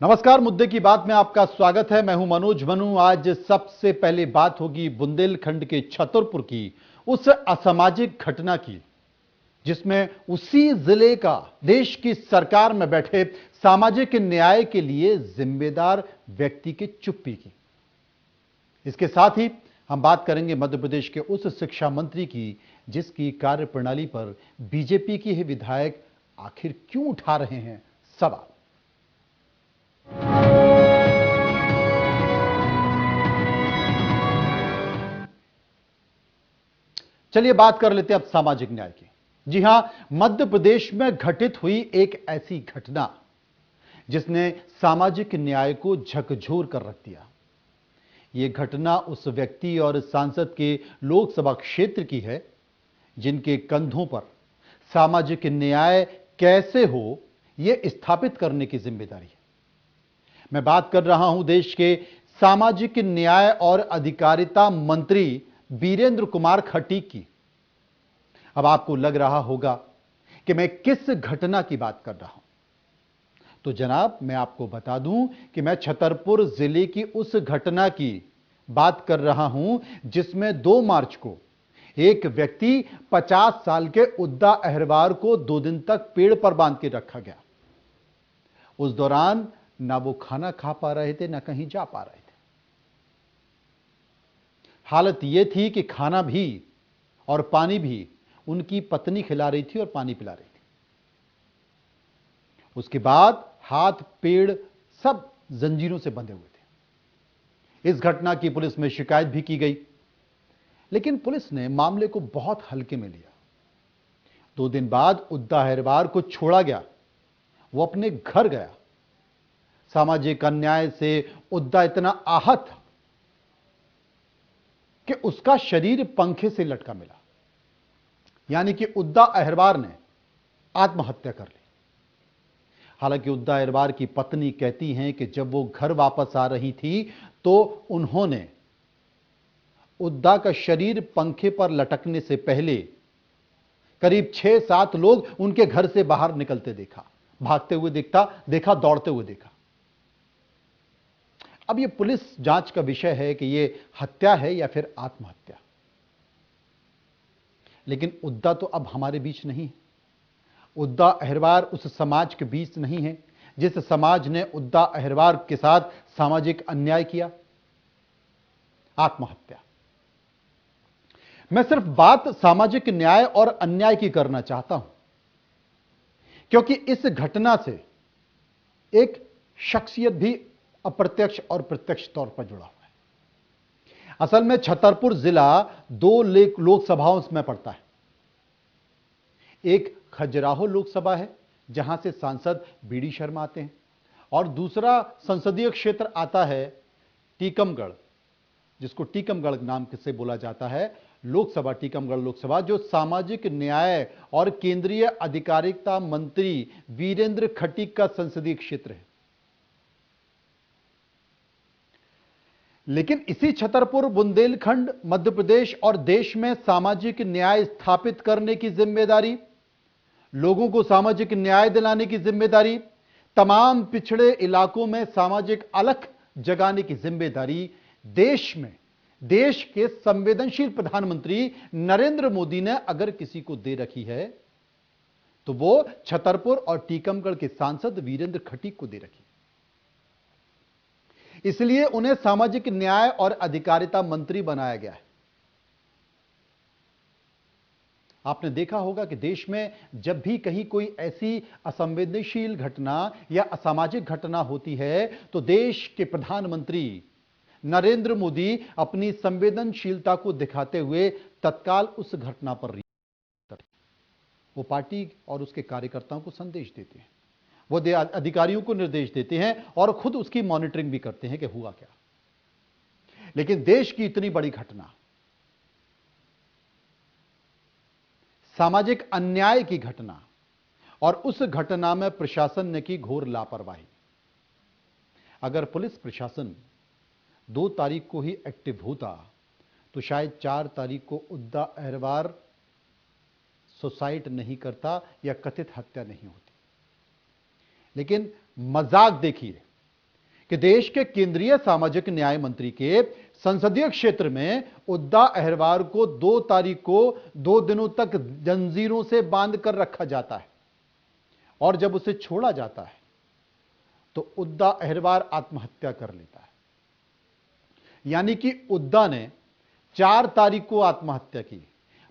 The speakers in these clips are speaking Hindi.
नमस्कार, मुद्दे की बात में आपका स्वागत है। मैं हूं मनोज मनु। आज सबसे पहले बात होगी बुंदेलखंड के छतरपुर की उस असामाजिक घटना की जिसमें उसी जिले का देश की सरकार में बैठे सामाजिक न्याय के लिए जिम्मेदार व्यक्ति की चुप्पी की। इसके साथ ही हम बात करेंगे मध्य प्रदेश के उस शिक्षा मंत्री की जिसकी कार्यप्रणाली पर बीजेपी के ही विधायक आखिर क्यों उठा रहे हैं सवाल। चलिए बात कर लेते हैं अब सामाजिक न्याय की। जी हां, मध्य प्रदेश में घटित हुई एक ऐसी घटना जिसने सामाजिक न्याय को झकझोर कर रख दिया। यह घटना उस व्यक्ति और सांसद के लोकसभा क्षेत्र की है जिनके कंधों पर सामाजिक न्याय कैसे हो यह स्थापित करने की जिम्मेदारी है। मैं बात कर रहा हूं देश के सामाजिक न्याय और अधिकारिता मंत्री वीरेंद्र कुमार खटीक की। अब आपको लग रहा होगा कि मैं किस घटना की बात कर रहा हूं, तो जनाब मैं आपको बता दूं कि मैं छतरपुर जिले की उस घटना की बात कर रहा हूं जिसमें 2 मार्च को एक व्यक्ति 50 साल के उद्दा अहरवार को 2 दिन तक पेड़ पर बांध के रखा गया। उस दौरान ना वो खाना खा पा रहे थे ना कहीं जा पा रहे थे। हालत यह थी कि खाना भी और पानी भी उनकी पत्नी खिला रही थी और पानी पिला रही थी। उसके बाद हाथ पैर सब जंजीरों से बंधे हुए थे। इस घटना की पुलिस में शिकायत भी की गई, लेकिन पुलिस ने मामले को बहुत हल्के में लिया। 2 दिन बाद उद्दा अहरवार को छोड़ा गया। वो अपने घर गया। सामाजिक अन्याय से उद्दा इतना आहत था कि उसका शरीर पंखे से लटका मिला, यानी कि उद्दा अहरवार ने आत्महत्या कर ली। हालांकि उद्दा अहरवार की पत्नी कहती हैं कि जब वो घर वापस आ रही थी तो उन्होंने उद्दा का शरीर पंखे पर लटकने से पहले करीब 6-7 लोग उनके घर से बाहर निकलते देखा, भागते हुए देखा, दौड़ते हुए देखा। अब यह पुलिस जांच का विषय है कि यह हत्या है या फिर आत्महत्या। लेकिन उद्दा तो अब हमारे बीच नहीं है। उद्दा अहरवार उस समाज के बीच नहीं है जिस समाज ने उद्दा अहरवार के साथ सामाजिक अन्याय किया, आत्महत्या। मैं सिर्फ बात सामाजिक न्याय और अन्याय की करना चाहता हूं क्योंकि इस घटना से एक शख्सियत भी अप्रत्यक्ष और प्रत्यक्ष तौर पर जुड़ा हुआ है। असल में छतरपुर जिला 2 लोकसभाओं में पड़ता है। एक खजुराहो लोकसभा है जहां से सांसद बीडी शर्मा आते हैं, और दूसरा संसदीय क्षेत्र आता है टीकमगढ़, जिसको टीकमगढ़ नाम से बोला जाता है लोकसभा, टीकमगढ़ लोकसभा, जो सामाजिक न्याय और केंद्रीय अधिकारिता मंत्री वीरेंद्र खटीक का संसदीय क्षेत्र है। लेकिन इसी छतरपुर, बुंदेलखंड, मध्य प्रदेश और देश में सामाजिक न्याय स्थापित करने की जिम्मेदारी, लोगों को सामाजिक न्याय दिलाने की जिम्मेदारी, तमाम पिछड़े इलाकों में सामाजिक अलख जगाने की जिम्मेदारी देश के संवेदनशील प्रधानमंत्री नरेंद्र मोदी ने अगर किसी को दे रखी है तो वो छतरपुर और टीकमगढ़ के सांसद वीरेंद्र खटीक को दे रखी। इसलिए उन्हें सामाजिक न्याय और अधिकारिता मंत्री बनाया गया है। आपने देखा होगा कि देश में जब भी कहीं कोई ऐसी असंवेदनशील घटना या असामाजिक घटना होती है तो देश के प्रधानमंत्री नरेंद्र मोदी अपनी संवेदनशीलता को दिखाते हुए तत्काल उस घटना पर वो पार्टी और उसके कार्यकर्ताओं को संदेश देते हैं, वो अधिकारियों को निर्देश देते हैं और खुद उसकी मॉनिटरिंग भी करते हैं कि हुआ क्या। लेकिन देश की इतनी बड़ी घटना, सामाजिक अन्याय की घटना, और उस घटना में प्रशासन ने की घोर लापरवाही। अगर पुलिस प्रशासन 2 तारीख को ही एक्टिव होता तो शायद 4 तारीख को उद्दा अहरवार सुसाइड नहीं करता या कथित हत्या नहीं होती। लेकिन मजाक देखिए, कि देश के केंद्रीय सामाजिक न्याय मंत्री के संसदीय क्षेत्र में उद्दा अहरवार को 2 तारीख को 2 दिनों तक जंजीरों से बांध कर रखा जाता है और जब उसे छोड़ा जाता है तो उद्दा अहरवार आत्महत्या कर लेता है। यानी कि उद्दा ने 4 तारीख को आत्महत्या की।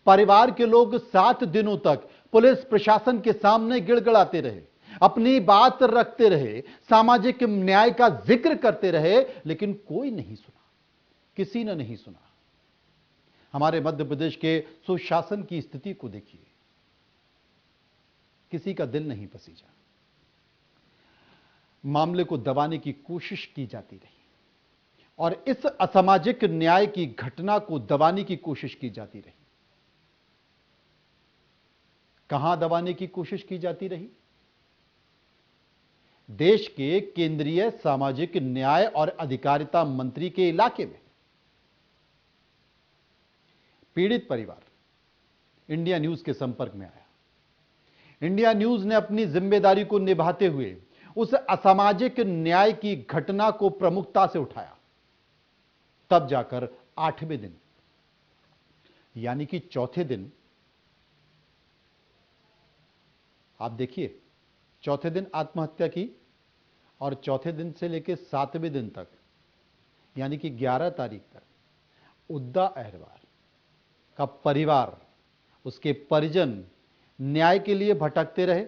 परिवार के लोग 7 दिनों तक पुलिस प्रशासन के सामने गिड़गिड़ाते रहे, अपनी बात रखते रहे, सामाजिक न्याय का जिक्र करते रहे, लेकिन कोई नहीं सुना, किसी ने नहीं सुना। हमारे मध्य प्रदेश के सुशासन की स्थिति को देखिए, किसी का दिल नहीं पसीजा। मामले को दबाने की कोशिश की जाती रही और इस असामाजिक न्याय की घटना को दबाने की कोशिश की जाती रही। कहां दबाने की कोशिश की जाती रही? देश के केंद्रीय सामाजिक न्याय और अधिकारिता मंत्री के इलाके में। पीड़ित परिवार इंडिया न्यूज के संपर्क में आया। इंडिया न्यूज ने अपनी जिम्मेदारी को निभाते हुए उस असामाजिक न्याय की घटना को प्रमुखता से उठाया। तब जाकर 8वें दिन यानी कि चौथे दिन, आप देखिए, चौथे दिन आत्महत्या की और चौथे दिन से लेकर 7वें दिन तक यानी कि 11 तारीख तक उद्दा अहरवार का परिवार, उसके परिजन न्याय के लिए भटकते रहे,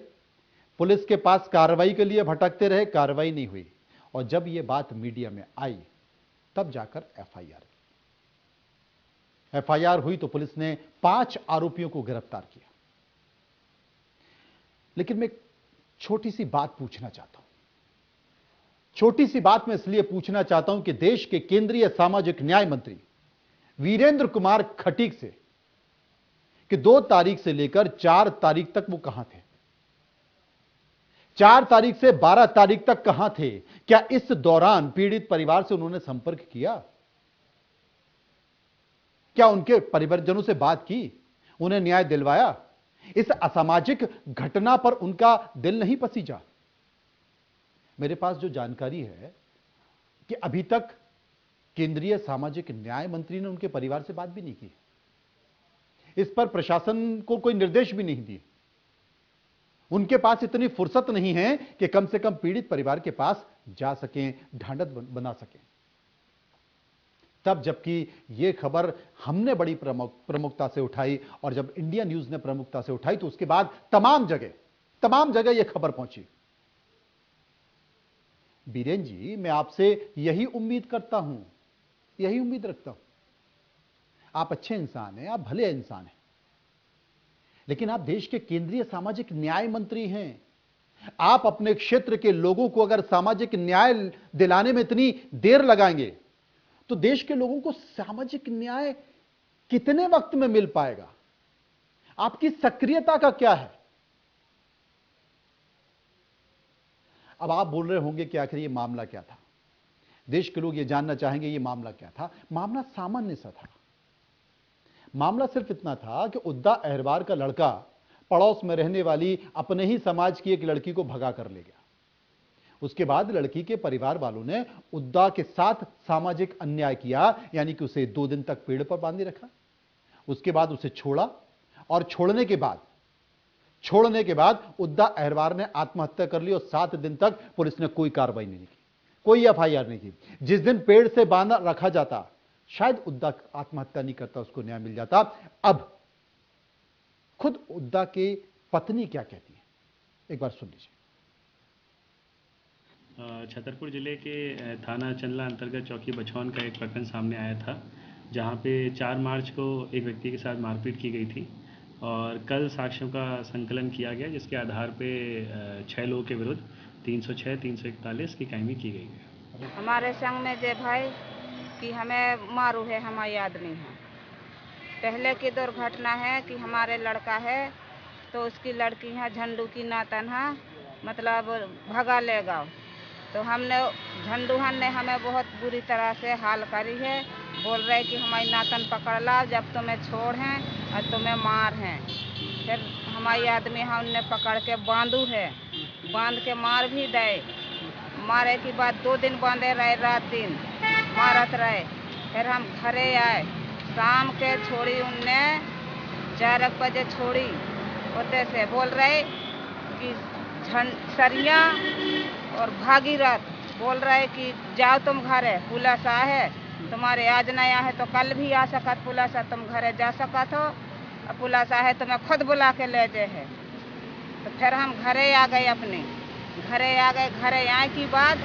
पुलिस के पास कार्रवाई के लिए भटकते रहे, कार्रवाई नहीं हुई। और जब यह बात मीडिया में आई तब जाकर एफआईआर हुई तो पुलिस ने 5 आरोपियों को गिरफ्तार किया। लेकिन मैं छोटी सी बात पूछना चाहता हूं, छोटी सी बात मैं इसलिए पूछना चाहता हूं कि देश के केंद्रीय सामाजिक न्याय मंत्री वीरेंद्र कुमार खटीक से कि 2 तारीख से लेकर 4 तारीख तक वो कहां थे, 4 तारीख से 12 तारीख तक कहां थे? क्या इस दौरान पीड़ित परिवार से उन्होंने संपर्क किया? क्या उनके परिवारजनों से बात की, उन्हें न्याय दिलवाया? इस असामाजिक घटना पर उनका दिल नहीं पसीजा? मेरे पास जो जानकारी है कि अभी तक केंद्रीय सामाजिक न्याय मंत्री ने उनके परिवार से बात भी नहीं की, इस पर प्रशासन को कोई निर्देश भी नहीं दिए। उनके पास इतनी फुर्सत नहीं है कि कम से कम पीड़ित परिवार के पास जा सकें, ढांढस बना सकें। तब जबकि यह खबर हमने बड़ी प्रमुखता से उठाई और जब इंडिया न्यूज ने प्रमुखता से उठाई तो उसके बाद तमाम जगह यह खबर पहुंची। बीरेन जी, मैं आपसे यही उम्मीद करता हूं, यही उम्मीद रखता हूं। आप अच्छे इंसान हैं, आप भले इंसान हैं, लेकिन आप देश के केंद्रीय सामाजिक न्याय मंत्री हैं। आप अपने क्षेत्र के लोगों को अगर सामाजिक न्याय दिलाने में इतनी देर लगाएंगे तो देश के लोगों को सामाजिक न्याय कितने वक्त में मिल पाएगा? आपकी सक्रियता का क्या है? अब आप बोल रहे होंगे कि आखिर ये मामला क्या था? देश के लोग ये जानना चाहेंगे ये मामला क्या था। मामला सामान्य सा था। मामला सिर्फ इतना था कि उद्दा अहरवार का लड़का पड़ोस में रहने वाली अपने ही समाज की एक लड़की को भगा कर ले गया। उसके बाद लड़की के परिवार वालों ने उद्दा के साथ सामाजिक अन्याय किया, यानी कि उसे 2 दिन तक पेड़ पर बांधे रखा। उसके बाद उसे छोड़ा और छोड़ने के बाद उद्दा अहरवार ने आत्महत्या कर ली और 7 दिन तक पुलिस ने कोई कार्रवाई नहीं की, कोई एफआईआर नहीं की। जिस दिन पेड़ से बांधा रखा जाता शायद उद्दा आत्महत्या नहीं करता, उसको न्याय मिल जाता। अब खुद उद्दा के पत्नी क्या कहती है, एक बार सुन लीजिए। छतरपुर जिले के थाना चंदला अंतर्गत चौकी बछौन का एक प्रकरण सामने आया था, जहां पे 4 मार्च को एक व्यक्ति के साथ मारपीट की गई थी और कल साक्ष्यों का संकलन किया गया, जिसके आधार पे 6 लोगों के विरुद्ध 306, 341 की कायमी की गई है। हमारे संग में जे भाई कि हमें मारू है, हमारी आदमी है। पहले की दुर्घटना है कि हमारे लड़का है तो उसकी लड़की है झंडू की नातन है, मतलब भगा ले गाँव। तो हमने झंडूहन ने हमें बहुत बुरी तरह से हाल करी है। बोल रहे कि हमारी नातन पकड़ ला, जब तुम्हें छोड़ हैं और तुम्हें मार हैं। फिर हमारी आदमी हमने पकड़ के बांधू है, बांध के मार भी दे, मारे के बाद 2 दिन बांधे रहे, रात दिन मारत रहे। फिर हम घरे आए, शाम के छोड़ी उनने 4 बजे छोड़ी। होते से बोल रहे कि सरिया और भागीरथ बोल रहे कि जाओ तुम घरे, पुलिस आ है, तुम्हारे आज नहीं आए तो कल भी आ सकत पुलिस, तुम घरे जा सकत हो, और पुलिस आए तो मैं खुद बुला के ले जाए है। तो फिर हम घरे आ गए, अपने घरे आ गए। घरे आए के बाद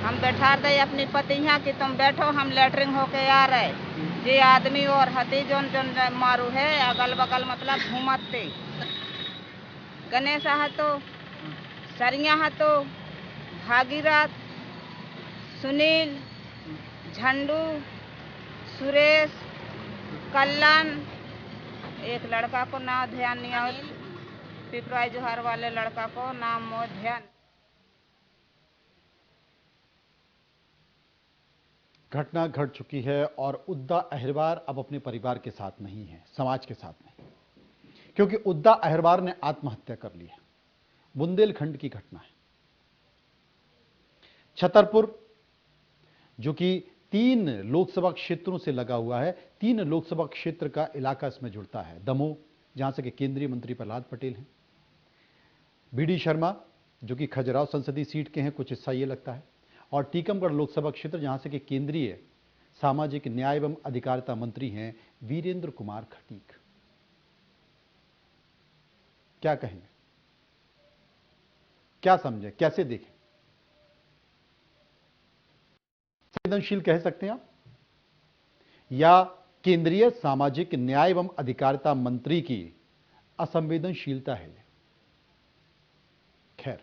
हम बैठा दे अपनी पति यहाँ कि तुम बैठो, हम लेटरिंग होके आ रहे। ये आदमी और हती जोन जोन मारू है अगल बगल, मतलब घूमते गणेश हतो, सरिया हतो, भागीरथ, सुनील, झंडू, सुरेश, कल्याण, एक लड़का को नाम ध्यान नहीं आया, पिपराई जोहर वाले लड़का को नाम मो ध्यान। घटना घट चुकी है और उद्दा अहिरवार अब अपने परिवार के साथ नहीं है, समाज के साथ नहीं, क्योंकि उद्दा अहिरवार ने आत्महत्या कर ली है। बुंदेलखंड की घटना है। छतरपुर जो कि 3 लोकसभा क्षेत्रों से लगा हुआ है, 3 लोकसभा क्षेत्र का इलाका इसमें जुड़ता है। दमोह, जहां से कि केंद्रीय मंत्री प्रहलाद पटेल हैं, बीडी शर्मा जो कि खजुराहो संसदीय सीट के हैं, कुछ हिस्सा ये लगता है, और टीकमगढ़ लोकसभा क्षेत्र जहां से कि केंद्रीय सामाजिक न्याय एवं अधिकारिता मंत्री हैं वीरेंद्र कुमार खटीक। क्या कहेंगे, क्या समझे, कैसे देखें? संवेदनशील कह सकते हैं आप, या केंद्रीय सामाजिक न्याय एवं अधिकारिता मंत्री की असंवेदनशीलता है? खैर,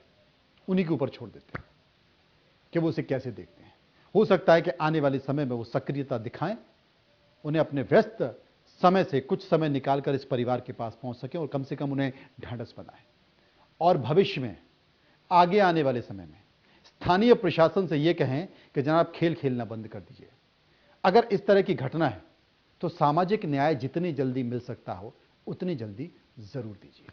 उन्हीं के ऊपर छोड़ देते हैं कि वो उसे कैसे देखते हैं। हो सकता है कि आने वाले समय में वो सक्रियता दिखाएं, उन्हें अपने व्यस्त समय से कुछ समय निकालकर इस परिवार के पास पहुंच सकें और कम से कम उन्हें ढांढस बनाएं, और भविष्य में आगे आने वाले समय में स्थानीय प्रशासन से यह कहें कि जनाब खेल खेलना बंद कर दीजिए। अगर इस तरह की घटना है तो सामाजिक न्याय जितनी जल्दी मिल सकता हो उतनी जल्दी जरूर दीजिए।